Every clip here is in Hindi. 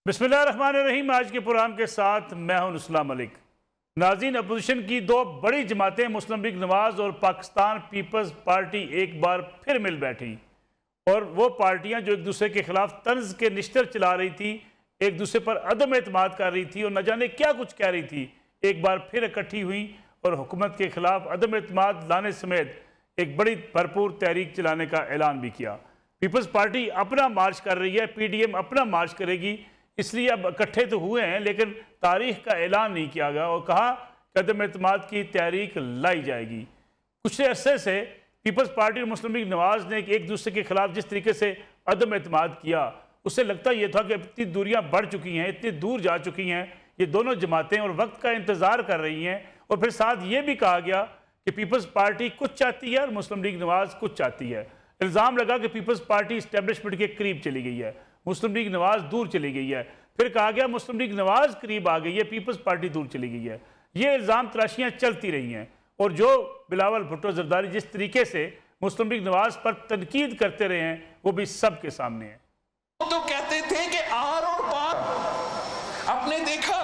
बिस्मिल्लाहिर्रहमानिर्रहीम। आज के प्रोग्राम के साथ मैं हूं इस्लाम मलिक। नाज़रीन, अपोजिशन की दो बड़ी जमातें मुस्लिम लीग नवाज और पाकिस्तान पीपल्स पार्टी एक बार फिर मिल बैठी और वो पार्टियां जो एक दूसरे के खिलाफ तंज के निश्तर चला रही थी, एक दूसरे पर अदम एतमाद कर रही थी और न जाने क्या कुछ कह रही थी, एक बार फिर इकट्ठी हुई और हुकूमत के खिलाफ अदम एतमाद लाने समेत एक बड़ी भरपूर तहरीक चलाने का ऐलान भी किया। पीपल्स पार्टी अपना मार्च कर रही है, PDM अपना मार्च करेगी, इसलिए अब इकट्ठे तो हुए हैं लेकिन तारीख का ऐलान नहीं किया गया और कहा कि अदम एतमाद की तहरीक लाई जाएगी। कुछ अरसे से पीपल्स पार्टी और मुस्लिम लीग नवाज ने एक दूसरे के खिलाफ जिस तरीके से अदम एतमाद किया, उससे लगता यह था कि इतनी दूरियां बढ़ चुकी हैं, इतनी दूर जा चुकी हैं ये दोनों जमातें और वक्त का इंतज़ार कर रही हैं। और फिर साथ ये भी कहा गया कि पीपल्स पार्टी कुछ चाहती है और मुस्लिम लीग नवाज कुछ चाहती है। इल्ज़ाम लगा कि पीपल्स पार्टी इस्टेब्लिशमेंट के करीब चली गई है, मुस्लिम लीग नवाज दूर चली गई है। फिर कहा गया मुस्लिम लीग नवाज करीब आ गई है, पीपल्स पार्टी दूर चली गई है। ये इल्ज़ाम तराशियाँ चलती रही हैं और जो बिलावल भुट्टो जरदारी जिस तरीके से मुस्लिम लीग नवाज पर तनकीद करते रहे हैं वो भी सबके सामने है। तो कहते थे कि आर और पार, आपने देखा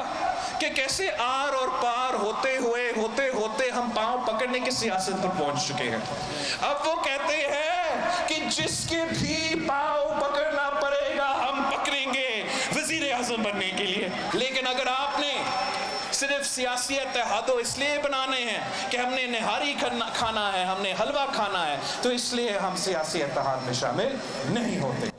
कि कैसे आर और पार होते होते हम पांव पकड़ने की सियासत पर पहुंच चुके हैं। अब वो कहते हैं कि जिसके भी पांव पकड़ना पड़ेगा हम पकड़ेंगे वजीर आजम बनने के लिए। लेकिन अगर आपने सिर्फ सियासी इत्तेहादो इसलिए बनाने हैं कि हमने निहारी खाना है, हमने हलवा खाना है, तो इसलिए हम सियासी इत्तेहाद में शामिल नहीं होते।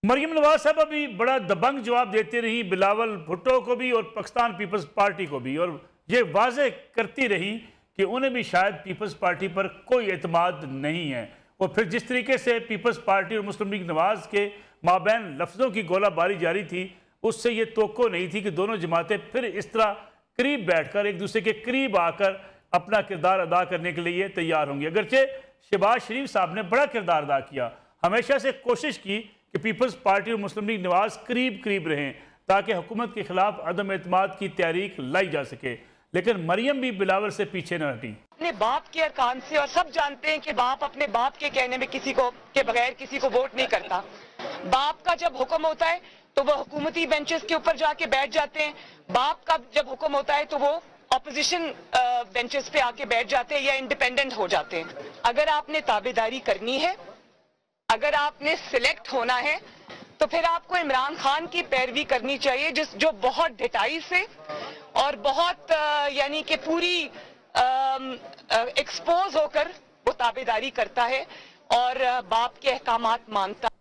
मरियम नवाज साहब अभी बड़ा दबंग जवाब देती रही बिलावल भुट्टो को भी और पाकिस्तान पीपल्स पार्टी को भी, और ये वाज़े करती रही कि उन्हें भी शायद पीपल्स पार्टी पर कोई एतमाद नहीं है। और फिर जिस तरीके से पीपल्स पार्टी और मुस्लिम लीग नवाज के माबैन लफ्ज़ों की गोलाबारी जारी थी, उससे ये तोक्को नहीं थी कि दोनों जमातें फिर इस तरह करीब बैठकर एक दूसरे के करीब आकर अपना किरदार अदा करने के लिए तैयार होंगे। अगरचे शहबाज शरीफ साहब ने बड़ा किरदार अदा किया, हमेशा से कोशिश की कि पीपल्स पार्टी और मुस्लिम लीग नवाज करीब रहें ताकि हुकूमत के खिलाफ अदम एतमाद की तहरीक लाई जा सके। लेकिन मरियम भी बिलावल से पीछे न हटी। अपने बाप के अरकान से, और सब जानते हैं कि बाप अपने बाप के कहने में किसी को के बगैर किसी को वोट नहीं करता। बाप का जब हुक्म होता है तो वो हुकूमती बेंचेस के ऊपर जाके बैठ जाते हैं, बाप का जब हुक्म होता है तो वो ऑपोजिशन बेंचेस पे आके बैठ जाते हैं या इंडिपेंडेंट हो जाते हैं। अगर आपने ताबेदारी करनी है, अगर आपने सिलेक्ट होना है, तो फिर आपको इमरान खान की पैरवी करनी चाहिए, जो बहुत ढिठाई से और बहुत यानी कि पूरी एक्सपोज होकर वो ताबेदारी करता है और बाप के अहकामात मानता है।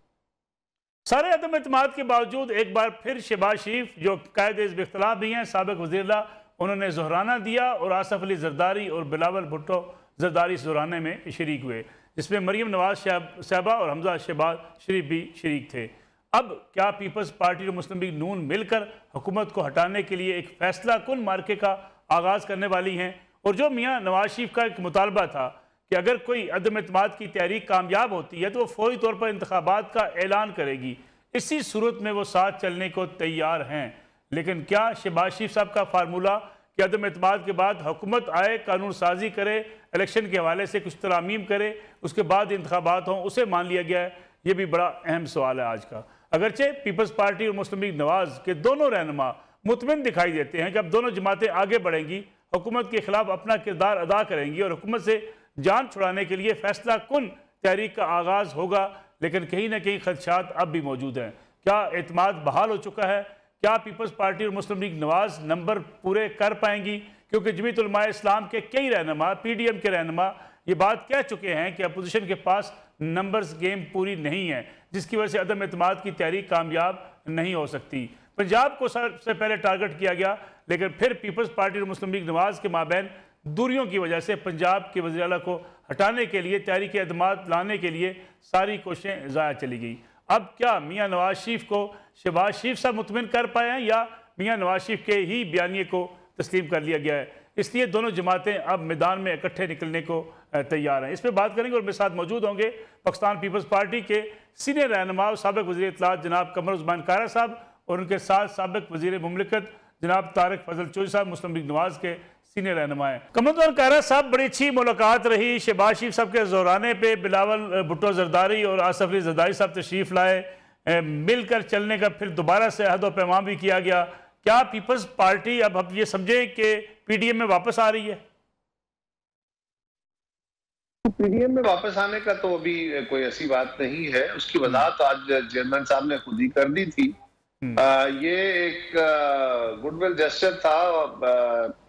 सारे अदम एतमाद के बावजूद एक बार फिर शहबाज शरीफ जो कायदे इख्तिलाफ भी हैं, साबिक वज़ीर, उन्होंने ज़ोहराना दिया और आसफ अली जरदारी और बिलावल भुट्टो जरदारी इस ज़ोहराने में शरीक हुए, जिसमें मरियम नवाज साहबा और हमजा शहबाज शरीफ भी शरीक थे। अब क्या पीपल्स पार्टी और मुस्लिम लीग नून मिलकर हुकूमत को हटाने के लिए एक फैसला कुन मार्के का आगाज़ करने वाली हैं? और जो मियाँ नवाज शरीफ का एक मुतालबा था कि अगर कोई अदम एतमाद की तहरीक कामयाब होती है तो वो फौरी तौर पर इंतखाबात का ऐलान करेगी, इसी सूरत में वो साथ चलने को तैयार हैं। लेकिन क्या शहबाज शरीफ साहब का फार्मूला कि अदम एतमाद के बाद हुकूमत आए, कानून साजी करे, इलेक्शन के हवाले से कुछ तरामीम करे, उसके बाद इंतखाबात हों, उसे मान लिया गया है? ये भी बड़ा अहम सवाल है आज का। अगरचे पीपल्स पार्टी और मुस्लिम लीग नवाज के दोनों रहनुमा मुतमिन दिखाई देते हैं कि अब दोनों जमातें आगे बढ़ेंगी, हुकूमत के खिलाफ अपना किरदार अदा करेंगी और हुकूमत से जान छुड़ाने के लिए फैसला कुन तहरीक का आगाज़ होगा। लेकिन कहीं ना कहीं खदशात अब भी मौजूद हैं। क्या एतमाद बहाल हो चुका है? क्या पीपल्स पार्टी और मुस्लिम लीग नवाज नंबर पूरे कर पाएंगी? क्योंकि जमीयत उलमा इस्लाम के कई रहनुमा, PDM के रहनुमा ये बात कह चुके हैं कि अपोजिशन के पास नंबर्स गेम पूरी नहीं है, जिसकी वजह से अदम एतमाद की तहरीक कामयाब नहीं हो सकती। पंजाब को सबसे पहले टारगेट किया गया, लेकिन फिर पीपल्स पार्टी और मुस्लिम लीग नवाज के माबैन दूरियों की वजह से पंजाब के वज़ीर आला को हटाने के लिए, तहरीक एतमाद लाने के लिए सारी कोशिशें ज़ाया चली गई। अब क्या मियाँ नवाज शरीफ को शहबाज शरीफ साहब मुतमिन कर पाए हैं या मियाँ नवाज शरीफ के ही बयानिए को तस्लीम कर लिया गया है? इसलिए दोनों जमातें अब मैदान में इकट्ठे निकलने को तैयार हैं। इस पर बात करेंगे और मेरे साथ मौजूद होंगे पाकिस्तान पीपल्स पार्टी के सीनियर रहनुमा और साबिक वज़ीर इत्तलात जनाब कमर उस्मान कारा साहब और उनके साथ साबिक वज़ीर मुमलिकत जनाब तारिक फजल चौधरी साहब, मुस्लिम लीग नवाज के सीनियर रहनुमा है। कमर उस्मान कारा साहब, बड़ी अच्छी मुलाकात रही। शहबाज शरीफ साहब के ज़ोहराने पे बिलावल भुट्टो जरदारी और आसफ अली जरदारी साहब तशरीफ़ लाए, मिलकर चलने का फिर दोबारा से अहद व पैमान भी किया गया। क्या पीपल्स पार्टी अब ये समझे कि पीडीएम में वापस आ रही है? पीडीएम में वापस आने का तो अभी कोई ऐसी बात नहीं है। उसकी वजाहत आज चेयरमैन साहब ने खुद ही कर दी थी। ये एक गुडविल जेस्चर था।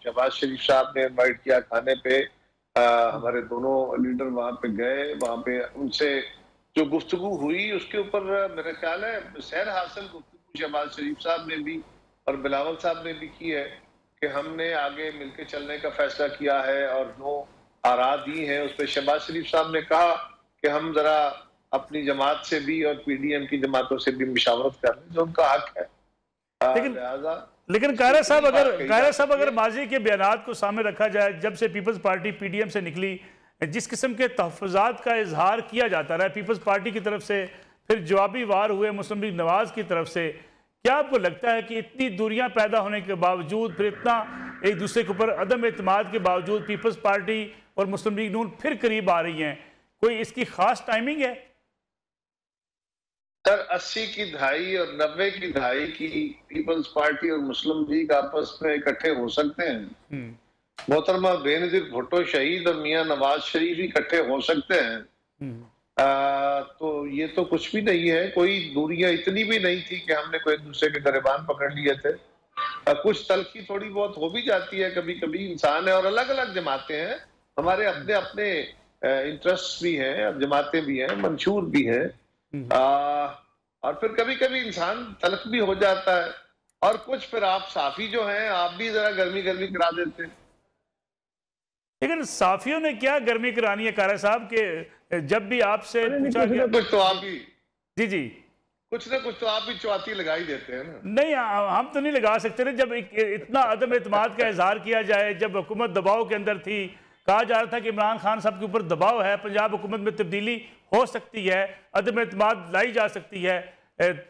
शहबाज शरीफ साहब ने इनवाइट किया खाने पे, हमारे दोनों लीडर वहां पे गए, वहां पे उनसे जो गुफ्तगू हुई उसके ऊपर मेरा ख्याल है सैर हासिल गुफ्तगू शहबाज शरीफ साहब ने भी और बिलावल साहब ने भी की है कि हमने आगे मिलकर चलने का फैसला किया है और नो आरा दी है। उस पर शहबाज शरीफ साहब ने कहा कि हम जरा अपनी जमात से भी और पीडीएम की जमातों से भी मुशावरत कर लें, जो उनका हक है। लेकिन कायरा साहब अगर माजी के बयानात को सामने रखा जाए, जब से पीपल्स पार्टी पीडीएम से निकली, जिस किस्म के तहफ़्फ़ुज़ात का इजहार किया जाता रहा पीपल्स पार्टी की तरफ से, फिर जवाबी वार हुए मुस्लिम लीग नवाज की तरफ से, क्या आपको लगता है कि इतनी दूरियां पैदा होने के बावजूद, फिर इतना एक दूसरे के ऊपर अदम एतमाद के बावजूद पीपल्स पार्टी और मुस्लिम लीग नून फिर करीब आ रही हैं? कोई इसकी खास टाइमिंग है? सर 80 की दहाई और 90 की दहाई की पीपल्स पार्टी और मुस्लिम लीग आपस में इकट्ठे हो सकते हैं। मोहतरमा बेनजीर भुट्टो शहीद और मियां नवाज शरीफ इकट्ठे हो सकते हैं। तो ये तो कुछ भी नहीं है। कोई दूरियां इतनी भी नहीं थी कि हमने कोई दूसरे के गिरबान पकड़ लिए थे। कुछ तलखी थोड़ी बहुत हो भी जाती है कभी कभी, इंसान है और अलग अलग जमातें हैं, हमारे अपने अपने इंटरेस्ट भी हैं, जमातें भी हैं, मंशूर भी हैं। और फिर कभी कभी इंसान तलख भी हो जाता है। और कुछ फिर आप साफी जो हैं, आप भी जरा गर्मी गर्मी करा देते हैं। लेकिन साफियों ने क्या गर्मी करानी है कारा साहब के? जब भी आपसे पूछा गया कुछ तो आप ही जी कुछ ना कुछ तो आप भी चौथी लगा ही देते हैं ना। नहीं, हम तो नहीं लगा सकते ना। जब इतना अदम एतमाद का इजहार किया जाए, जब हुकूमत दबाव के अंदर थी, कहा जा रहा था कि इमरान खान साहब के ऊपर दबाव है, पंजाब हुकूमत में तब्दीली हो सकती है, अदम एतमाद लाई जा सकती है,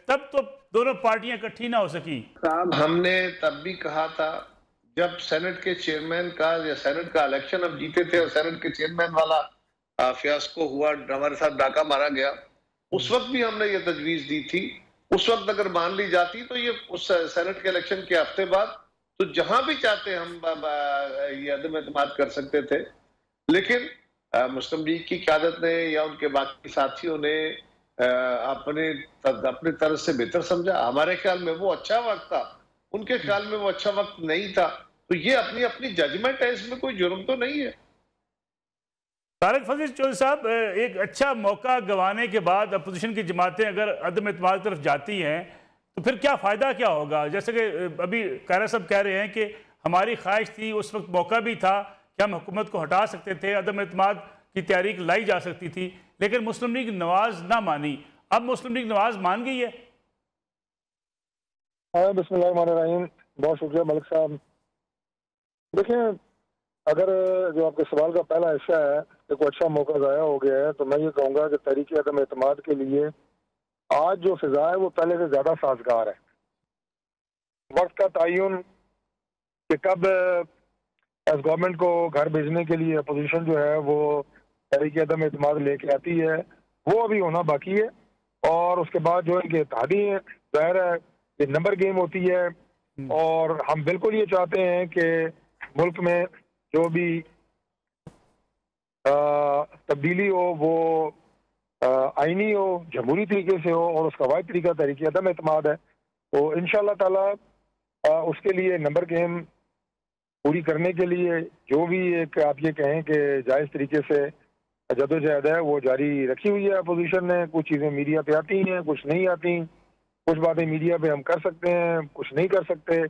तब तो दोनों पार्टियां इकट्ठी ना हो सकी। साहब हमने तब भी कहा था, जब सेनेट के चेयरमैन का या सेनेट का इलेक्शन हम जीते थे और सेनेट के चेयरमैन वाला फियास्को हुआ, हमारे साथ डाका मारा गया, उस वक्त भी हमने ये तजवीज दी थी। उस वक्त अगर मान ली जाती तो ये उस सेनेट के इलेक्शन के हफ्ते बाद तो जहां भी चाहते हम ये अदम एतमाद कर सकते थे। लेकिन मुस्लिम लीग की क़यादत ने या उनके बाकी साथियों ने अपने तरफ से बेहतर समझा। हमारे ख्याल में वो अच्छा वक्त था, उनके ख्याल में वो अच्छा वक्त नहीं था। तो ये अपनी अपनी जजमेंट है, इसमें कोई जुर्म तो नहीं है। तारिक फजील चौधरी साहब, एक अच्छा मौका गंवाने के बाद अपोजिशन की जमातें अगर अदम एतमाद की तरफ जाती हैं तो फिर क्या फ़ायदा क्या होगा? जैसे कि अभी कायरा साहब कह रहे हैं कि हमारी ख्वाहिश थी, उस वक्त मौका भी था कि हम हुकूमत को हटा सकते थे, अदम एतमाद की तहरीक लाई जा सकती थी, लेकिन मुस्लिम लीग नवाज ना मानी। अब मुस्लिम लीग नवाज मान गई है। बिस्मिल्लाहिर्रहमानिर्रहीम। बहुत शुक्रिया मलिक साहब। देखिए, अगर जो आपके सवाल का पहला हिस्सा है कि कोई अच्छा मौका ज़ाया हो गया है, तो मैं ये कहूँगा कि तहरीक अदम एतमाद के लिए आज जो फिजा है वो पहले से ज़्यादा साजगार है। वक्त का तयन कि कब एज गवर्नमेंट को घर भेजने के लिए अपोजिशन जो है वो तहरीक अदम एतमाद लेके आती है, वो अभी होना बाकी है। और उसके बाद जो इनके इत्तेहादी हैं, ज़ाहिर है ये नंबर गेम होती है। और हम बिल्कुल ये चाहते हैं कि मुल्क में जो भी तब्दीली हो वो आईनी हो, जमहूरी तरीके से हो, और उसका वाहिद तरीका तहरीक अदम एतमाद है। तो इंशाअल्लाह ताला उसके लिए नंबर गेम पूरी करने के लिए जो भी एक आप ये कहें कि जायज़ तरीके से जदोजहद है वो जारी रखी हुई है अपोजिशन ने। कुछ चीज़ें मीडिया पे आती हैं, कुछ नहीं आती। कुछ बातें मीडिया पे हम कर सकते हैं, कुछ नहीं कर सकते।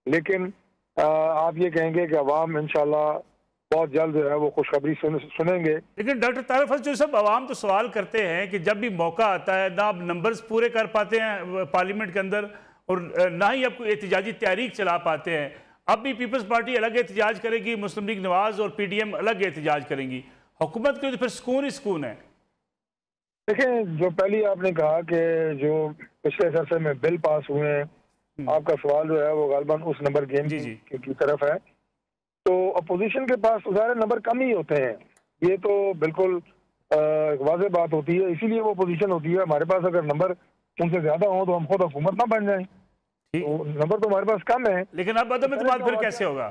लेकिन आप ये कहेंगे कि अवाम इंशाल्लाह बहुत जल्द जो है वो खुशखबरी सुनेंगे। लेकिन डॉक्टर तारिक फजील साहब, अवाम तो सवाल करते हैं कि जब भी मौका आता है ना आप नंबर्स पूरे कर पाते हैं पार्लियामेंट के अंदर, और ना ही आप कोई एहतजाजी तहरीक चला पाते हैं। अब भी पीपल्स पार्टी अलग एहतजाज करेगी, मुस्लिम लीग नवाज और पीडीएम अलग एहतजाज करेंगी। हुकूमत के लिए तो फिर सुकून ही सुकून है। देखें, जो पहली आपने कहा कि जो पिछले अरसे में बिल पास हुए हैं, आपका सवाल जो है वो गालबन उस नंबर गेम की तरफ है। तो अपोजिशन के पास तो सारे नंबर कम ही होते हैं, ये तो बिल्कुल वाज़ेह बात होती है। इसीलिए वो अपोजिशन होती है। हमारे पास अगर नंबर उनसे ज्यादा हो तो हम खुद हुकूमत ना बन जाएं। तो नंबर तो हमारे पास कम है। लेकिन अब अदम एतमाद फिर कैसे होगा?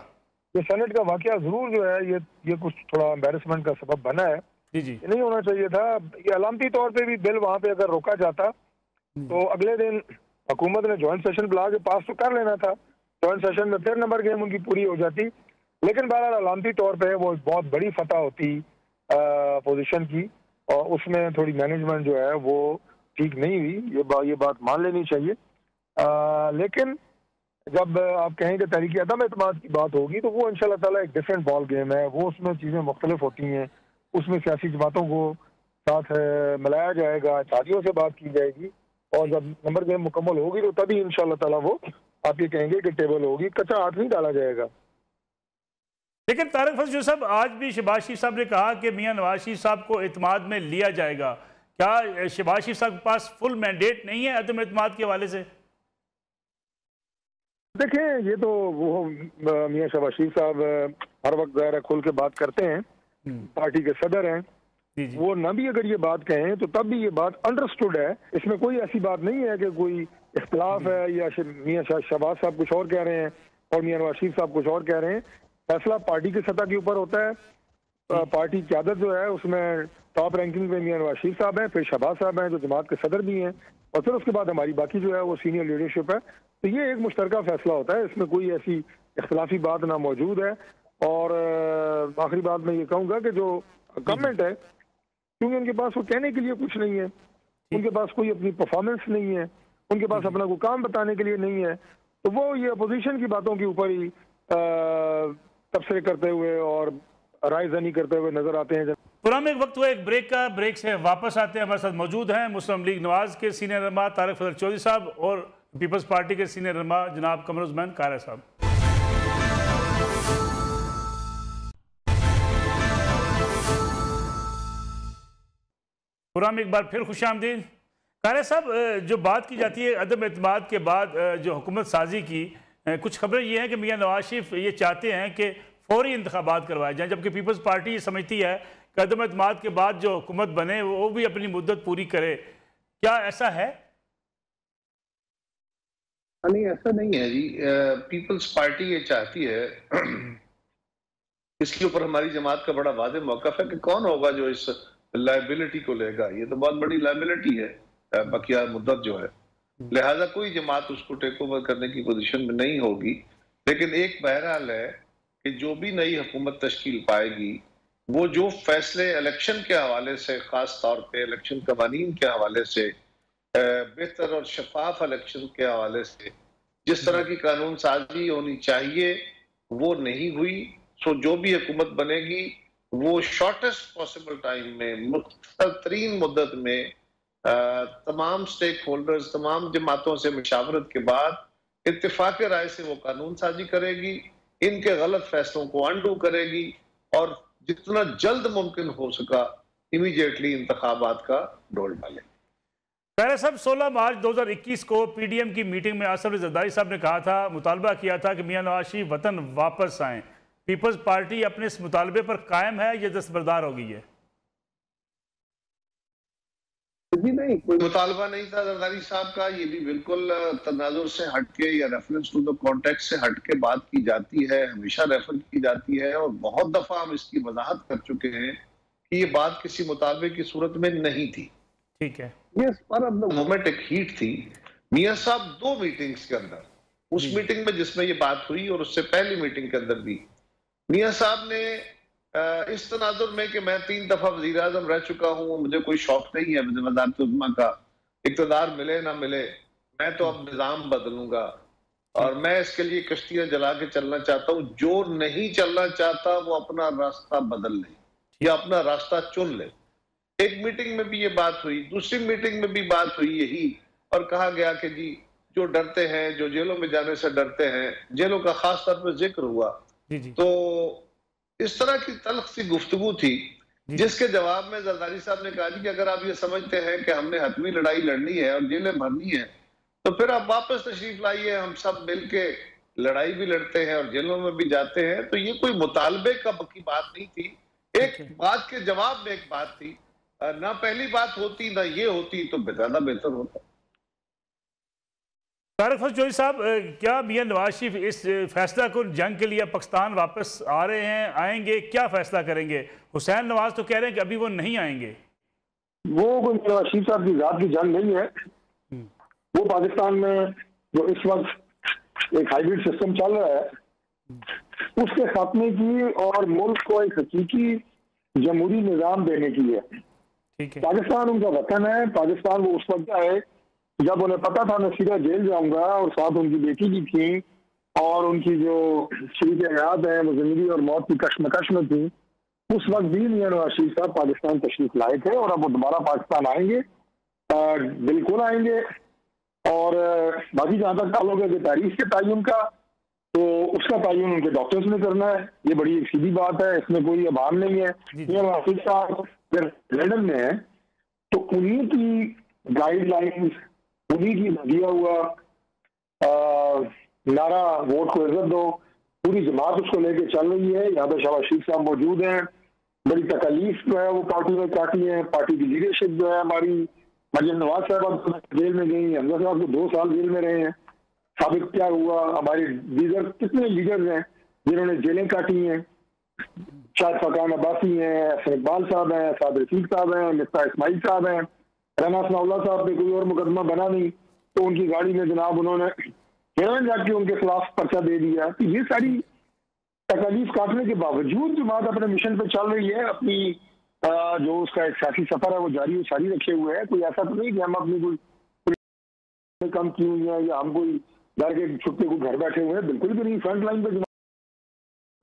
ये सेनेट का वाकया जरूर जो है ये कुछ थोड़ा एम्बेरसमेंट का सबब बना है। जी नहीं होना चाहिए था। ये अलामती तौर पे भी बिल वहाँ पे अगर रोका जाता तो अगले दिन हुकूमत ने ज्वाइंट सेशन बुला के पास तो कर लेना था। ज्वाइंट सेशन में फिर नंबर गेम उनकी पूरी हो जाती। लेकिन बहरहाल अलामती तौर पे वो बहुत बड़ी फतह होती पोजीशन की, और उसमें थोड़ी मैनेजमेंट जो है वो ठीक नहीं हुई। ये बात मान लेनी चाहिए। लेकिन जब आप कहें कि तहरीक अदम एतमाद की बात होगी तो वो इंशाल्लाह ताला एक डिफरेंट बॉल गेम है। वो उसमें चीज़ें मुख्तलिफ होती हैं। उसमें सियासी जमातों को साथ मिलाया जाएगा, इत्तेहादियों से बात की जाएगी, और जब नंबर गेम मुकम्मल होगी तो तभी इंशाल्लाह ताला वो आप ये कहेंगे कि टेबल होगी, कच्चा हाथ नहीं डाला जाएगा। लेकिन तारिक फजल साहब, आज भी शहबाज शरीफ साहब ने कहा कि मियां नवाज शरीफ साहब को एतमाद में लिया जाएगा। क्या शहबाज शरीफ साहब के पास फुल मैंडेट नहीं है अदम एतमाद के हवाले से? देखें, ये तो वो मियां शहबाज शरीफ साहब हर वक्त ज़ाहिर खुल के बात करते हैं, पार्टी के सदर हैं। वो ना भी अगर ये बात कहें तो तब भी ये बात अंडरस्टूड है। इसमें कोई ऐसी बात नहीं है कि कोई इख्तलाफ है या मियां शहबाज साहब कुछ और कह रहे हैं और मियां नवाज शरीफ साहब कुछ और कह रहे हैं। फैसला पार्टी की सतह के ऊपर होता है। पार्टी की आदत जो है उसमें टॉप रैंकिंग में मियां नवाज शरीफ साहब हैं, फिर शहबाज साहब हैं जो जमात के सदर भी हैं, और फिर उसके बाद हमारी बाकी जो है वो सीनियर लीडरशिप है। तो ये एक मुश्तरका फैसला होता है, इसमें कोई ऐसी इख्तलाफी बात ना मौजूद है। और आखिरी बात मैं ये कहूँगा कि जो गवर्नमेंट है, क्योंकि उनके पास वो कहने के लिए कुछ नहीं है, उनके पास कोई अपनी परफॉर्मेंस नहीं है, उनके पास अपना कोई काम बताने के लिए नहीं है, तो वो ये अपोजिशन की बातों के ऊपर ही तबसरे करते हुए और रायज़नी करते हुए नजर आते हैं। पुराने एक वक्त हुआ एक ब्रेक का, ब्रेक से वापस आते हैं। हमारे साथ मौजूद हैं मुस्लिम लीग नवाज के सीनियर रहनुमा तारिक फजल चौधरी साहब और पीपल्स पार्टी के सीनियर रहनुमा जनाब कमरुज़्ज़मान कारया साहब। पुराने एक बार फिर खुशामदीद। कारया साहब, जो बात की जाती है अदम एतमाद के बाद जो हुकूमत साजी की, कुछ खबरें ये हैं कि मियां नवाज शरीफ ये चाहते हैं कि फौरी इंतखाबात करवाए जाएँ, जबकि पीपल्स पार्टी ये समझती है कि अदम एतमाद के बाद जो हुकूमत बने वो भी अपनी मुद्दत पूरी करे। क्या ऐसा है? नहीं, ऐसा नहीं है जी। पीपल्स पार्टी ये चाहती है, इसके ऊपर हमारी जमात का बड़ा वाज़ेह मौक़िफ़ है कि कौन होगा जो इस लायबिलिटी को लेगा। ये तो बहुत बड़ी लायबिलिटी है बकिया मुद्दत जो है, लिहाजा कोई जमात उसको टेक ओवर करने की पोजीशन में नहीं होगी। लेकिन एक बहरहाल है कि जो भी नई हुकूमत तश्कील पाएगी वो जो फैसले इलेक्शन के हवाले से, खास तौर पे इलेक्शन कवानीन के हवाले से, बेहतर और शफाफ इलेक्शन के हवाले से जिस तरह की कानून साजी होनी चाहिए वो नहीं हुई। सो जो भी हुकूमत बनेगी वो शॉर्टेस्ट पॉसिबल टाइम में, मुख्तर तरीन मुद्दत में तमाम स्टेक होल्डर्स, तमाम जमातों से मशावरत के बाद इत्तेफाक राय से वो कानून साजी करेगी, इनके गलत फैसलों को अंडू करेगी और जितना जल्द मुमकिन हो सका इमीडिएटली इंतखाबात का डोल डालेगी। कारया साहब, 16 मार्च 2021 को पीडीएम की मीटिंग में आसफ अली जरदारी साहब ने कहा था, मुतालबा किया था कि मियां नवाज शरीफ वतन वापस आएं। पीपल्स पार्टी अपने इस मुतालबे पर कायम है या दस्तबरदार हो गई है? जी नहीं, कोई मुतालबा नहीं था जरदारी साहब का। ये भी बिल्कुल तनाजुर से हटके या रेफरेंस टू द कॉन्टेक्स्ट से हटके बात की जाती है, हमेशा रेफर की जाती है, और बहुत दफा हम इसकी वजाहत कर चुके हैं कि ये बात किसी मुतालबे की सूरत में नहीं थी। ठीक है, ये पर अब मोमेंट एक हीट थी। मियां साहब 2 मीटिंग्स के अंदर, उस मीटिंग में जिसमें ये बात हुई और उससे पहली मीटिंग के अंदर भी मियां साहब ने इस तनाजुर में कि मैं 3 दफा वजीर आजम रह चुका हूँ, मुझे कोई शौक नहीं है वज़ारत उज़्मा का, इक़्तिदार मिले ना मिले, मैं तो अब निज़ाम बदलूंगा और मैं इसके लिए कश्तियां जला के चलना चाहता हूँ। जो नहीं चलना चाहता वो अपना रास्ता बदल ले या अपना रास्ता चुन ले। एक मीटिंग में भी ये बात हुई, दूसरी मीटिंग में भी बात हुई यही, और कहा गया कि जी जो डरते हैं, जो जेलों में जाने से डरते हैं, जेलों का खास तौर पर जिक्र हुआ। तो इस तरह की तल्ख सी गुफ्तगू थी जिसके जवाब में जरदारी साहब ने कहा कि अगर आप ये समझते हैं कि हमने हतमी लड़ाई लड़नी है और जेलें भरनी है तो फिर आप वापस तशरीफ लाइए, हम सब मिलके लड़ाई भी लड़ते हैं और जेलों में भी जाते हैं। तो ये कोई मुतालबे का की बात नहीं थी, एक बात के जवाब में एक बात थी। ना पहली बात होती ना ये होती तो ज्यादा बेहतर होता। तारिक फजल चौधरी साहब, क्या मियां नवाज शरीफ इस फैसला को जंग के लिए पाकिस्तान वापस आ रहे हैं, आएंगे, क्या फैसला करेंगे? हुसैन नवाज तो कह रहे हैं कि अभी वो नहीं आएंगे। वो कोई नवाज शरीफ साहब की जात की जंग नहीं है। वो पाकिस्तान में जो इस वक्त एक हाइब्रिड सिस्टम चल रहा है उसके खात्मे की और मुल्क को एक हकीकी जमहूरी निज़ाम देने की है। ठीक है, पाकिस्तान उनका वतन है। पाकिस्तान वो उस वक्त आए जब उन्हें पता था मैं सीधा जेल जाऊंगा, और साथ उनकी बेटी भी थी और उनकी जो शरीक हयात है वो जिंदगी और मौत की कश्मकश में थी। उस वक्त भी मियां नवाज शरीफ साहब पाकिस्तान तशरीफ लाए थे और अब वो दोबारा पाकिस्तान आएंगे, बिल्कुल आएंगे। और बाकी जहाँ तक ताल्लुक है तारीख के तयन का, तो उसका तयन उनके डॉक्टर्स ने करना है। ये बड़ी एक सीधी बात है, इसमें कोई अभाव नहीं है। मियां नवाज शरीफ साहब अगर लंदन में है तो उन्हीं की गाइडलाइंस, उन्हीं की दिया हुआ नारा वोट को इज्जत दो, पूरी जमात उसको लेके चल रही है। यहाँ पे शहबाज शरीफ साहब मौजूद हैं। बड़ी तकलीफ जो है वो पार्टी में काटी है। पार्टी की लीडरशिप जो है हमारी, मरियम नवाज साहब जेल में गई, हमजा साहब को 2 साल जेल में रहे हैं। साबित क्या हुआ, हमारे दीगर कितने लीडर्स हैं जिन्होंने जेलें काटी हैं। शायद फकान अब्बासी हैं, हसन इकबाल साहब हैं, साद रफीक साहब हैं, मिफ्ताह इस्माइल साहब हैं, राना सनाउल्लाह साहब पे कोई और मुकदमा बना नहीं तो उनकी गाड़ी में जनाब उन्होंने हेरोइन जाके उनके खिलाफ पर्चा दे दिया। तो ये सारी तकलीफ काटने के बावजूद जमात अपने मिशन पे चल रही है। अपनी जो उसका एक सियासी सफर है वो जारी सारी रखे हुए है। कोई ऐसा तो नहीं कि हम अपनी कोई कम की हुई है या हम कोई घर के छुट्टे को घर बैठे हुए हैं, बिल्कुल भी नहीं। फ्रंट लाइन पे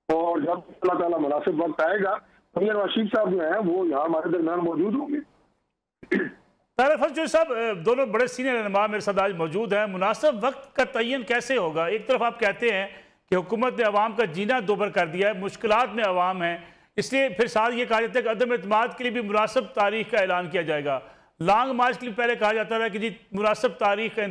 और जब अल्लाह ताला मुनासिब वक्त आएगा तो मियां नवाज शरीफ साहब जो है वो यहाँ हमारे दरमियान मौजूद होंगे। तारिक फजल चौधरी साहब, दोनों बड़े सीनियर रहनुमा मेरे साथ आज मौजूद हैं। मुनासिब वक्त का तयन कैसे होगा? एक तरफ आप कहते हैं कि हुकूमत ने अवाम का जीना दोबर कर दिया है, मुश्किलात में अवाम है, इसलिए फिर साथ ये कहा जाता है कि अदम एतमाद के लिए भी मुनासिब तारीख का ऐलान किया जाएगा। लॉन्ग मार्च के लिए पहले कहा जाता था कि जी मुनासिब तारीख का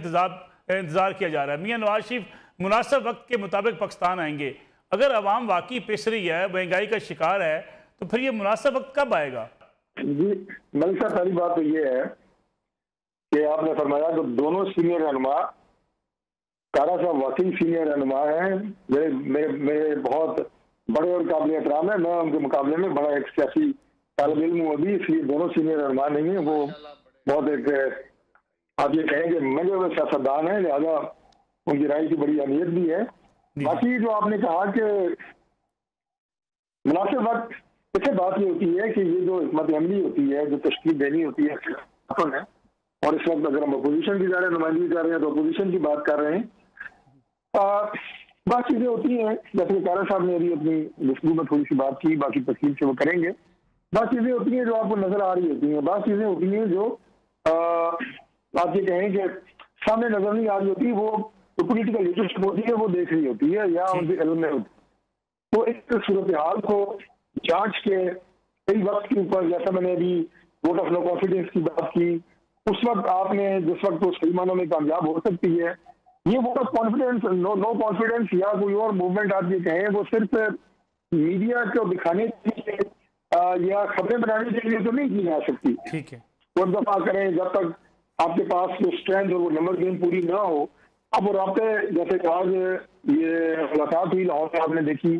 इंतजार किया जा रहा है। मियां नवाज शरीफ मुनासिब वक्त के मुताबिक पाकिस्तान आएंगे। अगर अवाम वाकई पिस रही है, महंगाई का शिकार है, तो फिर ये मुनासिब वक्त कब आएगा? जी मलिक साहब, पहली बात तो ये है कि आपने फरमाया कि दोनों सीनियर रहनुमा, कारा साहब वाकई सीनियर रहनुमा हैं, मेरे बहुत बड़े और काबिल एहतराम है। मैं उनके मुकाबले में बड़ा एक सियासी तालिब इल्म हूँ अभी, इसलिए दोनों सीनियर रहनुमा नहीं है। वो बहुत एक, आप ये कहें कि मजे हुए सियासतदान है, लिहाजा उनकी राय की बड़ी अहमियत भी है। बाकी जो आपने कहा कि मुनासिब वक्त, इससे बात ये होती है कि ये जो हिकमत अमली होती है, जो तश्कील देनी होती है, और इस वक्त अगर हम अपोजिशन की जा रहे हैं, नुमाइंदगी कर रहे हैं, तो अपोजिशन की बात कर रहे हैं। बात चीजें होती हैं, जैसे कारा साहब ने अभी अपनी गुफ्तगू में थोड़ी सी बात की, बाकी तफसील से वो करेंगे। बात चीजें होती हैं जो आपको नजर आ रही होती हैं, बात चीजें होती हैं जो आप ये कहें कि सामने नजर नहीं आ रही होती, वो तो पोलिटिकल लीडरशिप होती है, वो देख रही होती है या उनके इल्म में होती है। तो इस सूरत हाल को जांच के कई वक्त के ऊपर, जैसा मैंने अभी वोट ऑफ नो कॉन्फिडेंस की बात की, उस वक्त आपने जिस वक्त वो सही मानों में कामयाब हो सकती है, ये vote of confidence, no confidence या कोई और मूवमेंट आप ये कहें, वो सिर्फ मीडिया को दिखाने के लिए या खबरें बनाने के लिए तो नहीं की जा सकती। ठीक है, वो दफा करें जब तक आपके पास वो स्ट्रेंथ और वो नंबर गेम पूरी ना हो। अब वो राब्ते, जैसे आज ये मुलाकात हुई लाहौर में, आपने देखी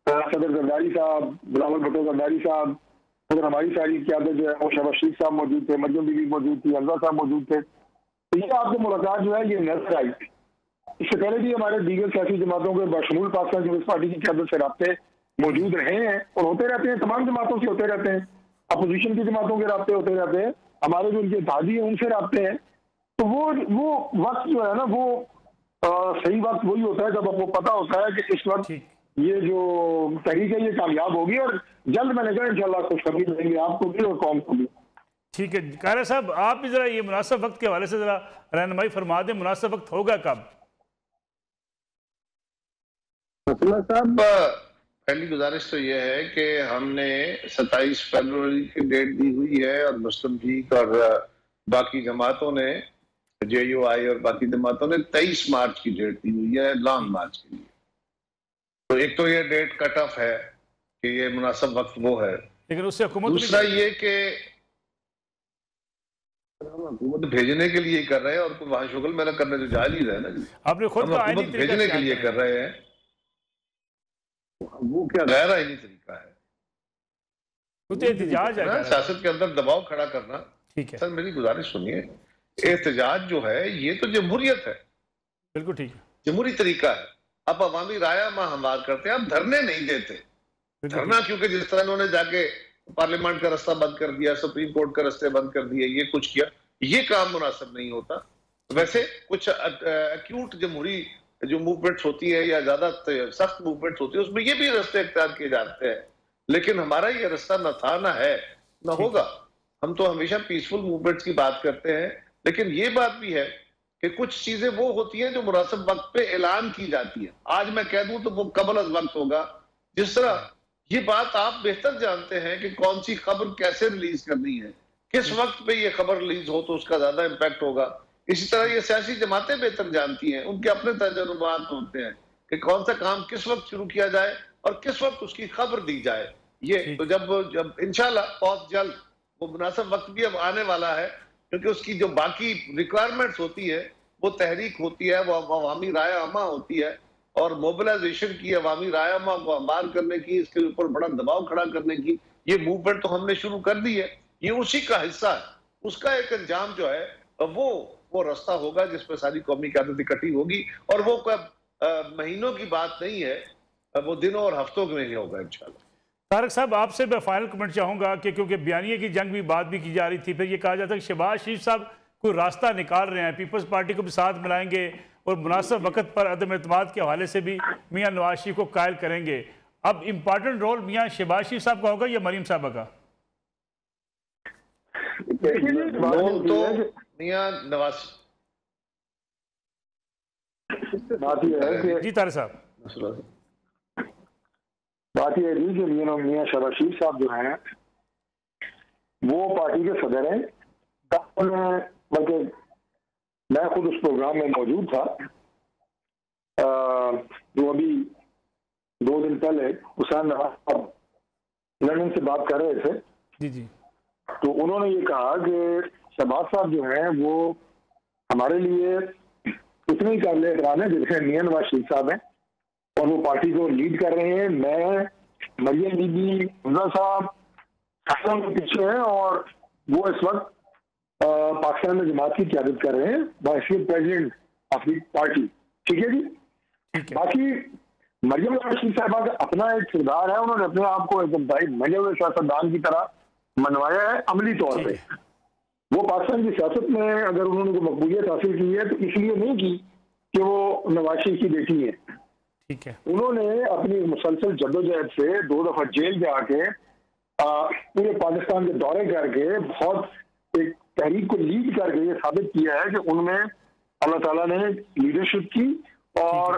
सदर जरदारी साहब, बिलावल भुट्टो जरदारी साहब, उधर हमारी सारी क्यादत जो है वो शहबाज शरीफ साहब मौजूद थे, मरियम बीबी मौजूद थी, हमजा साहब मौजूद थे। तो ये आपको मुलाकात जो है ये नजर आई। इससे पहले भी हमारे दीगर सियासी जमातों के बशमूल पाकिस्तान कम्युनिस्ट पार्टी की क्यादत से राब्ते मौजूद रहे हैं और होते रहते हैं, तमाम जमातों से होते रहते हैं, अपोजिशन की जमातों के राब्ते होते रहते हैं, हमारे जो उनके इत्तेहादी हैं उनसे राब्ते हैं। तो वो वक्त जो है ना, वो सही वक्त वही होता है जब आपको पता होता है कि इस वक्त ये जो तहरीक है ये कामयाब होगी, और जल्द मैंने कहा इंशाल्लाह खुशखबरी देंगे आपको भी और कौम को भी। ठीक है कारा साहब, आप भी जरा ये मुनासिब वक्त के हवाले से जरा रहनुमाई फरमा दें, मुनासिब वक्त होगा कब? साहब, पहली गुजारिश तो यह है कि हमने 27 फरवरी की डेट दी हुई है और मुस्लिम लीग और बाकी जमातों ने, JUI और बाकी जमातों ने 23 मार्च की डेट दी हुई है लॉन्ग मार्च के लिए। तो एक तो ये डेट कट ऑफ है कि ये मुनासिब वक्त वो है, लेकिन उससे हुकूमत, दूसरा ये कि हम हुकूमत भेजने के लिए कर रहे हैं और वहां शुगल मेला करने तो जा नहीं रहे ना जी। आपने खुद हम हुकूमत भेजने के लिए कर रहे हैं, वो क्या गैर आईनी तरीका है? तो एहतजाज है, सियासत के अंदर दबाव खड़ा करना। ठीक है सर मेरी गुजारिश सुनिए, एहतजाज जो है ये तो जमहूरियत है, बिल्कुल ठीक है, जमहूरी तरीका है। आप अवामी राय हमवार करते हैं, आप धरने नहीं देते। धरना क्योंकि जिस तरह इन्होंने जाके पार्लियामेंट का रास्ता बंद कर दिया, सुप्रीम कोर्ट का रास्ते बंद कर दिए, ये कुछ किया, ये काम मुनासिब नहीं होता। वैसे कुछ एक्यूट जमहूरी जो मूवमेंट्स होती है या ज्यादा सख्त मूवमेंट्स होती है उसमें ये भी रास्ते इख्तियार किए जाते हैं, लेकिन हमारा ये रास्ता न था, न है, न होगा। हम तो हमेशा पीसफुल मूवमेंट्स की बात करते हैं, लेकिन ये बात भी है कि कुछ चीजें वो होती हैं जो मुनासिब वक्त पे ऐलान की जाती है। आज मैं कह दूं तो वो कबल अज वक्त होगा। जिस तरह ये बात आप बेहतर जानते हैं कि कौन सी खबर कैसे रिलीज करनी है, किस वक्त पे ये खबर रिलीज हो तो उसका ज्यादा इम्पैक्ट होगा। इसी तरह ये सियासी जमातें बेहतर जानती हैं, उनके अपने तजुर्बात होते हैं कि कौन सा काम किस वक्त शुरू किया जाए और किस वक्त उसकी खबर दी जाए। ये तो जब इंशाल्लाह बहुत जल्द वो मुनासिब वक्त भी अब आने वाला है, क्योंकि उसकी जो बाकी रिक्वायरमेंट्स होती है, वो तहरीक होती है, वो अवामी राय आमा होती है, और मोबिलाइजेशन की, अवामी राय आमा को अमार करने की, इसके ऊपर बड़ा दबाव खड़ा करने की ये मूवमेंट तो हमने शुरू कर दी है। ये उसी का हिस्सा है, उसका एक अंजाम जो है वो रास्ता होगा जिसपे सारी कौमी क़यादत इकट्ठी होगी, और वो महीनों की बात नहीं है, वो दिनों और हफ्तों में ही होगा इंशाल्लाह। तारक साहब, आपसे मैं फाइनल कमेंट चाहूंगा कि क्योंकि बयानिए की जंग भी बात भी की जा रही थी, फिर ये कहा जाता है कि शहबाज शरीफ साहब कोई रास्ता निकाल रहे हैं, पीपल्स पार्टी को भी साथ मिलाएंगे और मुनासिब वक्त पर अदम एतमाद के हवाले से भी मियाँ नवाज शरीफ को कायल करेंगे। अब इम्पॉर्टेंट रोल मियाँ शहबाज शरीफ साहब का होगा या मरीम साहबा का? तो मियाँ नवाज जी तारक साहब, बात यह है कि मियाँ शहबाज शरीफ साहब जो हैं वो पार्टी के सदर हैं, बल्कि मैं खुद उस प्रोग्राम में मौजूद था जो अभी 2 दिन पहले हुसैन नवाज लंदन से बात कर रहे थे। जी जी, तो उन्होंने ये कहा कि शहबाज साहब जो हैं वो हमारे लिए उतने ही काबिल एहतराम है जितने मियाँ नवाज शरीफ साहब हैं, और वो पार्टी को लीड कर रहे हैं। मैं, मरियम बीबी, हमजा साहब के पीछे हैं, और वो इस वक्त पाकिस्तान में जमात की क़यादत कर रहे हैं, बाइसियत प्रेसिडेंट ऑफ दी पार्टी। ठीक है जी। बाकी मरियम नवाज शरीफ साहबा का अपना एक किरदार है, उन्होंने अपने आप को एकदम मजे हुए सियासतदान की तरह मनवाया है अमली तौर पे। वो पाकिस्तान की सियासत में अगर उन्होंने कोई मकबूलियत हासिल की है तो इसलिए नहीं की कि वो नवाज शरीफ की बेटी है। ठीक है, उन्होंने अपनी मुसलसल जद्दोजहद से 2 दफा जेल में आके पूरे पाकिस्तान के दौरे करके बहुत एक तहरीक को लीड करके ये साबित किया है कि उनमें अल्लाह ताला ने लीडरशिप की, और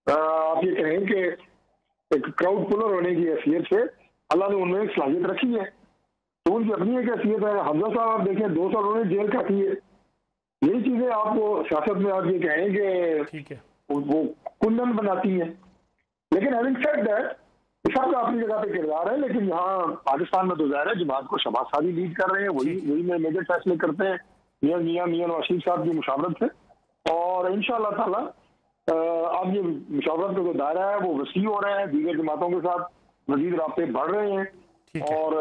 आप ये कहें कि एक क्राउड पुलर होने की हैसियत से अल्लाह ने उनमें एक सलाहियत रखी है। तो उनकी अपनी एक हैसियत है। हमजा साहब आप देखें 2 साल उन्होंने जेल काटी है। यही चीजें आपको सियासत में आप ये कहें कि ठीक है, वो कुंदन बनाती है। लेकिन हैविंग सेड दैट, सबका अपनी जगह पे किरदार है, लेकिन यहाँ पाकिस्तान में तो जाहिर है जमात को शहबाज साहब ही लीड कर रहे हैं, वही में मेजर फैसले करते हैं मियाँ नवाज शरीफ साहब की मुशावरत से, और इंशाअल्लाह ताला अब ये मुशावरत का जो दायरा है वो वसी हो रहा है, दीगर जमातों के साथ मजीद राब्ते बढ़ रहे हैं, और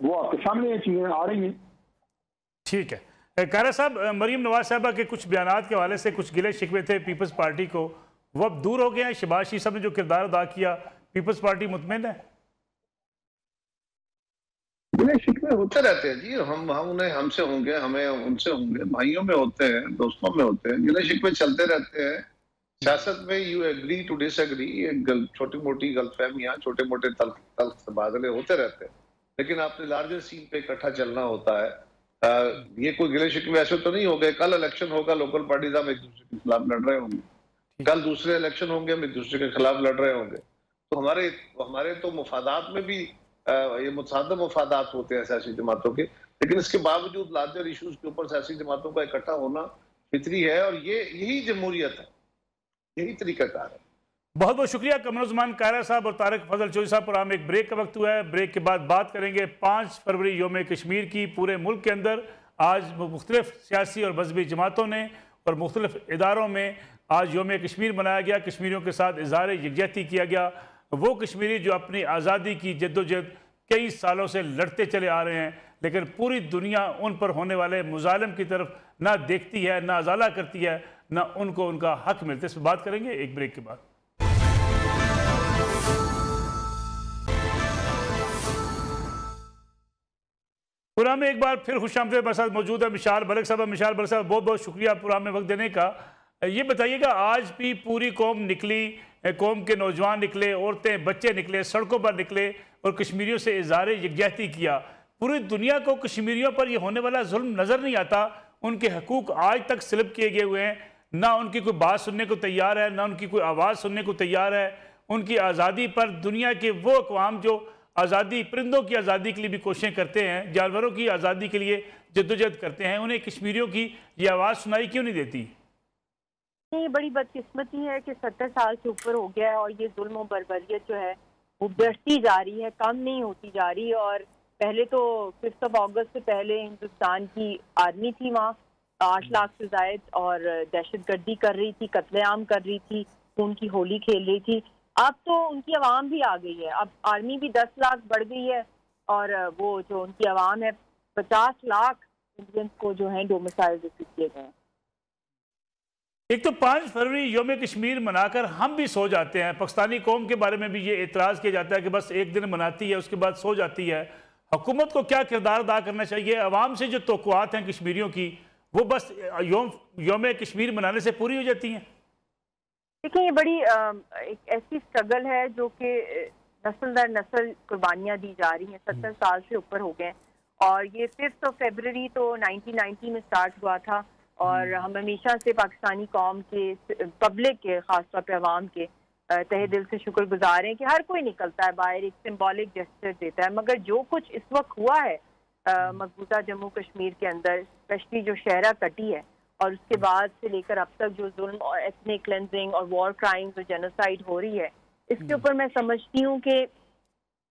वो आपके सामने ये चीजें आ रही हैं। ठीक है। कारा साहब, मरीम नवाज साहबा के कुछ बयानात के हवाले से कुछ गिले शिकवे थे पीपल्स पार्टी को, वो अब दूर हो गए हैं? शहबाज शरीफ साहब ने जो किरदार अदा किया, पीपल्स पार्टी मुतमईन है? गिले शिकवे होते रहते हैं जी, हम उन्हें हमसे होंगे, हमें उनसे होंगे, भाइयों में होते हैं, दोस्तों में होते हैं, गिले शिकवे चलते रहते हैं। सियासत में यू एग्री टू डिसएग्री, छोटी मोटी गलतफहमियां, छोटे मोटे तल्ख तबादले होते रहते हैं, लेकिन आपने लार्जर सीन पे इकट्ठा चलना होता है। ये कोई गिले शिकवे ऐसे तो नहीं हो गए, कल इलेक्शन होगा, लोकल पार्टीज हम एक दूसरे के खिलाफ लड़ रहे होंगे, कल दूसरे इलेक्शन होंगे, हम एक दूसरे के खिलाफ लड़ रहे होंगे। तो हमारे तो मुफादात में भी ये मुतसादिम मुफादात होते हैं सियासी जमातों के, लेकिन इसके बावजूद लार्जर इशूज के ऊपर सियासी जमातों का इकट्ठा होना फितरी है, और यही जमहूरियत है, यही तरीकाकार है। बहुत बहुत शुक्रिया कमरुज़्मान कायरा साहब और तारिक फजल चौधरी साहब। पर हम एक ब्रेक का वक्त हुआ है, ब्रेक के बाद बात करेंगे 5 फरवरी योम कश्मीर की। पूरे मुल्क के अंदर आज मुख्तलिफ सियासी और मजहबी जमातों ने और मुख्तलिफ इदारों में आज योम कश्मीर मनाया गया। कश्मीरियों के साथ इज़हार यकजहती किया गया। वो कश्मीरी जो अपनी आज़ादी की जद्दोजहद कई सालों से लड़ते चले आ रहे हैं, लेकिन पूरी दुनिया उन पर होने वाले मुजालिम की तरफ ना देखती है, ना अजाला करती है, ना उनको उनका हक मिलता है। इस पर बात करेंगे एक ब्रेक के बाद। प्रोग्राम में एक बार फिर खुशामदीद मेरे साथ मौजूद है मिशाल बलक साहब। मिशाल बलक साहब, बहुत बहुत शुक्रिया प्रोग्राम में वक्त देने का। ये बताइएगा, आज भी पूरी कौम निकली, कौम के नौजवान निकले, औरतें बच्चे निकले, सड़कों पर निकले और कश्मीरियों से इज़हार यकजहती किया। पूरी दुनिया को कश्मीरियों पर यह होने वाला जुल्म नज़र नहीं आता। उनके हकूक़ आज तक स्लिप किए गए हुए हैं, ना उनकी कोई बात सुनने को तैयार है, ना उनकी कोई आवाज़ सुनने को तैयार है। उनकी आज़ादी पर दुनिया के वो अक़वाम जो आज़ादी, परिंदों की आज़ादी के लिए भी कोशिशें करते हैं, जानवरों की आज़ादी के लिए जद्दोजहद करते हैं, उन्हें कश्मीरियों की ये आवाज़ सुनाई क्यों नहीं देती? ये बड़ी बदकिस्मती है कि 70 साल से ऊपर हो गया है और ये जुल्म और बर्बरियत जो है वो बढ़ती जा रही है, कम नहीं होती जा रही। और पहले तो 5 अगस्त से पहले हिंदुस्तान की आर्मी थी वहाँ, 8 लाख से जायद, और दहशतगर्दी कर रही थी, कत्लेआम कर रही थी, खून की होली खेल रही थी। अब तो उनकी आवाम भी आ गई है, अब आर्मी भी 10 लाख बढ़ गई है और वो जो उनकी आवाम है 50 लाख इंडियंस को जो है डोमिसाइल घोषित किए गए हैं। एक तो 5 फरवरी योम कश्मीर मनाकर हम भी सो जाते हैं। पाकिस्तानी कौम के बारे में भी ये एतराज़ किया जाता है कि बस एक दिन मनाती है, उसके बाद सो जाती है। हुकूमत को क्या किरदार अदा करना चाहिए? अवाम से जो तवक्कुआत हैं कश्मीरियों की, वो बस योम कश्मीर मनाने से पूरी हो जाती हैं? देखिए, ये बड़ी एक ऐसी स्ट्रगल है जो कि नस्ल दर नस्ल कुर्बानियाँ दी जा रही हैं। 70 साल से ऊपर हो गए और ये 5 फरवरी तो 1990 में स्टार्ट हुआ था और हम हमेशा से पाकिस्तानी कौम के, पब्लिक के, खासतौर पर अवाम के तहे दिल से शुक्रगुजार हैं कि हर कोई निकलता है बाहर, एक सिंबॉलिक जेस्चर देता है। मगर जो कुछ इस वक्त हुआ है मकबूजा जम्मू कश्मीर के अंदर, स्पेशली जो शहरा कटी है और उसके बाद से लेकर अब तक जो जुल्म और एथनिक क्लेंजिंग और वॉर क्राइम्स और जेनोसाइड हो रही है, इसके ऊपर मैं समझती हूँ कि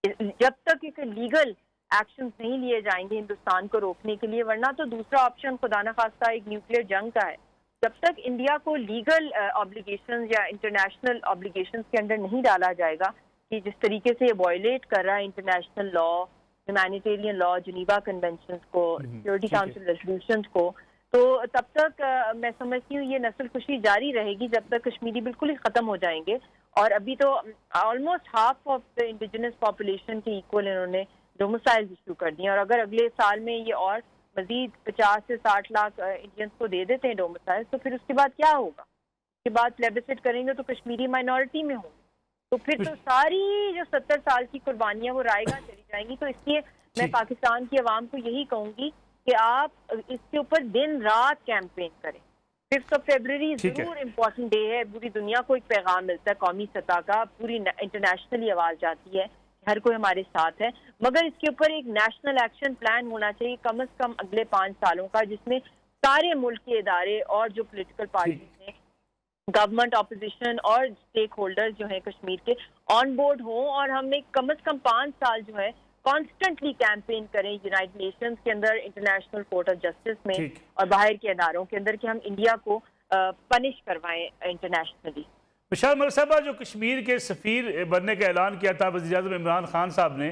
जब तक एक लीगल एक्शंस नहीं लिए जाएंगे हिंदुस्तान को रोकने के लिए, वरना तो दूसरा ऑप्शन खुदा न खास्ता एक न्यूक्लियर जंग का है। जब तक इंडिया को लीगल ऑब्लिगेशंस या इंटरनेशनल ऑब्लिगेशंस के अंदर नहीं डाला जाएगा कि जिस तरीके से ये वायलेट कर रहा है international law, humanitarian law, Geneva conventions को, सिक्योरिटी काउंसिल रेजोल्यूशंस को, तो तब तक मैं समझती हूँ ये नस्ल खुशी जारी रहेगी जब तक कश्मीरी बिल्कुल ही ख़त्म हो जाएंगे। और अभी तो almost half of the indigenous population के इक्वल इन्होंने डोमिसाइल इशू कर दिए और अगर अगले साल में ये और मजीद 50 से 60 लाख इंडियंस को दे देते हैं डोमिसाइल, तो फिर उसके बाद क्या होगा? उसके बाद प्लेबिसिट करेंगे तो कश्मीरी माइनॉरिटी में होंगे, तो फिर तो सारी जो 70 साल की कुर्बानियाँ वो रायगा चली जाएंगी। तो इसलिए मैं पाकिस्तान की आवाम को यही कहूँगी कि आप इसके ऊपर दिन रात कैंपेन करें। 5 फरवरी जरूर इम्पोर्टेंट डे है, पूरी दुनिया को एक पैगाम मिलता है कौमी सतह का, पूरी इंटरनेशनली आवाज जाती है, हर कोई हमारे साथ है। मगर इसके ऊपर एक नेशनल एक्शन प्लान होना चाहिए कम से कम अगले 5 सालों का, जिसमें सारे मुल्क के इदारे और जो पोलिटिकल पार्टीज हैं, गवर्नमेंट, ऑपोजिशन और स्टेक होल्डर्स जो हैं कश्मीर के ऑन बोर्ड हों और हम एक कम से कम 5 साल जो है कॉन्स्टेंटली कैंपेन करें यूनाइटेड नेशंस के अंदर, इंटरनेशनल कोर्ट ऑफ जस्टिस में और बाहर के इदारों के अंदर कि हम इंडिया को पनिश करवाएं इंटरनेशनली। मिशाल मलिक साहबा, जो कश्मीर के सफ़ीर बनने का ऐलान किया था वज़ीर-ए-आज़म इमरान खान साहब ने,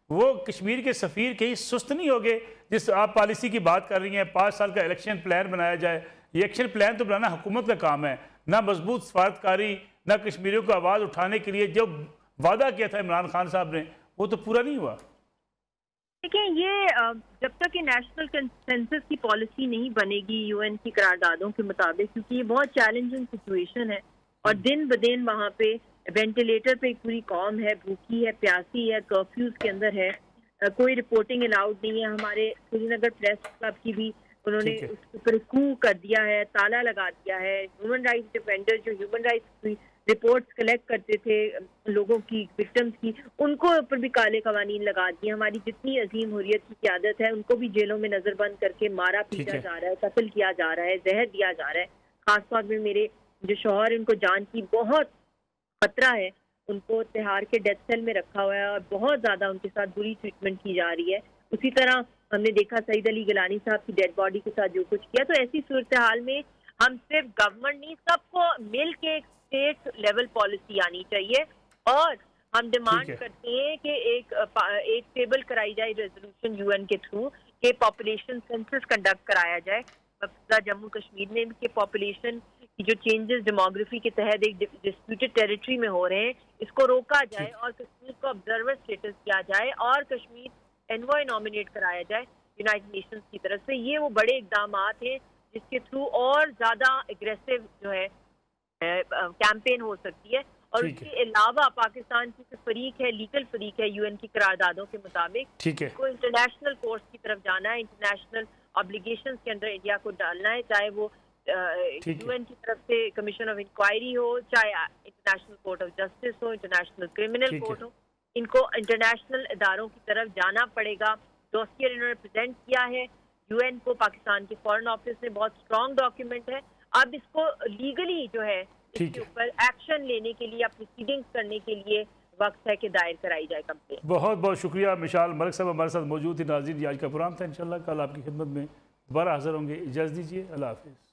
वो कश्मीर के सफ़ीर कहीं सुस्त नहीं हो गए? जिस आप पॉलिसी की बात कर रही हैं, 5 साल का इलेक्शन प्लान बनाया जाए, ये एक्शन प्लान तो बनाना हुकूमत का काम है, ना मजबूत सफारतकारी, ना कश्मीरियों को आवाज़ उठाने के लिए जो वादा किया था इमरान खान साहब ने वो तो पूरा नहीं हुआ। देखिए, ये जब तक ये नेशनल कंसेंसस की पॉलिसी नहीं बनेगी यूएन की करारदादों के मुताबिक, क्योंकि ये बहुत चैलेंजिंग सिचुएशन है और दिन ब दिन वहाँ पे वेंटिलेटर पे एक पूरी कौम है, भूखी है, प्यासी है, कर्फ्यूज के अंदर है, कोई रिपोर्टिंग अलाउड नहीं है। हमारे श्रीनगर प्रेस क्लब की भी उन्होंने उसके ऊपर कू कर दिया है, ताला लगा दिया है। ह्यूमन राइट्स डिफेंडर जो ह्यूमन राइट्स रिपोर्ट्स कलेक्ट करते थे लोगों की, विक्टिम्स की, उनको ऊपर भी काले कवानीन लगा दिए। हमारी जितनी अजीम हुर्रियत की क़यादत है उनको भी जेलों में नजरबंद करके मारा पीटा जा रहा है, कत्ल किया जा रहा है, जहर दिया जा रहा है। खासतौर में मेरे जो शौहर है उनको जान की बहुत खतरा है, उनको तिहाड़ के डेथ सेल में रखा हुआ है और बहुत ज़्यादा उनके साथ बुरी ट्रीटमेंट की जा रही है। उसी तरह हमने देखा सईद अली गिलानी साहब की डेड बॉडी के साथ जो कुछ किया। तो ऐसी सूरत हाल में हम सिर्फ गवर्नमेंट नहीं, सबको मिल के एक स्टेट लेवल पॉलिसी आनी चाहिए और हम डिमांड करते हैं कि एक टेबल कराई जाए रेजोल्यूशन यूएन के थ्रू के पॉपुलेशन सेंसस कंडक्ट कराया जाए। जम्मू कश्मीर में के पॉपुलेशन की जो चेंजेस डेमोग्राफी के तहत एक डिस्प्यूटेड टेरिटरी में हो रहे हैं, इसको रोका जाए और कश्मीर को ऑब्जर्वर स्टेटस किया जाए और कश्मीर एनवॉय नॉमिनेट कराया जाए यूनाइटेड नेशंस की तरफ से। ये वो बड़े इकदाम हैं जिसके थ्रू और ज्यादा एग्रेसिव जो है कैंपेन हो सकती है। और उसके अलावा पाकिस्तान की फरीक है, लीगल फरीक है यूएन की करारदादों के मुताबिक, को इंटरनेशनल कोर्ट्स की तरफ जाना है, इंटरनेशनल ऑब्लिगेशंस के अंदर इंडिया को डालना है, चाहे वो यूएन की तरफ से कमीशन ऑफ इंक्वायरी हो, चाहे इंटरनेशनल कोर्ट ऑफ जस्टिस हो, इंटरनेशनल क्रिमिनल कोर्ट हो, इनको इंटरनेशनल इदारों की तरफ जाना पड़ेगा। डॉसियर इन्होंने प्रेजेंट किया है यूएन को, पाकिस्तान के फॉरेन ऑफिस में बहुत स्ट्रॉन्ग डॉक्यूमेंट है। अब इसको लीगली जो है इसके ऊपर एक्शन लेने के लिए, प्रोसीडिंग्स करने के लिए वक्त है कि दायर कराई जाए कंप्लेंट। बहुत बहुत शुक्रिया मिशाल मलिक साहब हमारे साथ मौजूद थी। नाज़रीन, आज का प्रोग्राम था, इंशाल्लाह कल आपकी खिदमत में दोबारा हाजिर होंगे। इजाज़त दीजिए, अल्लाह हाफिज़।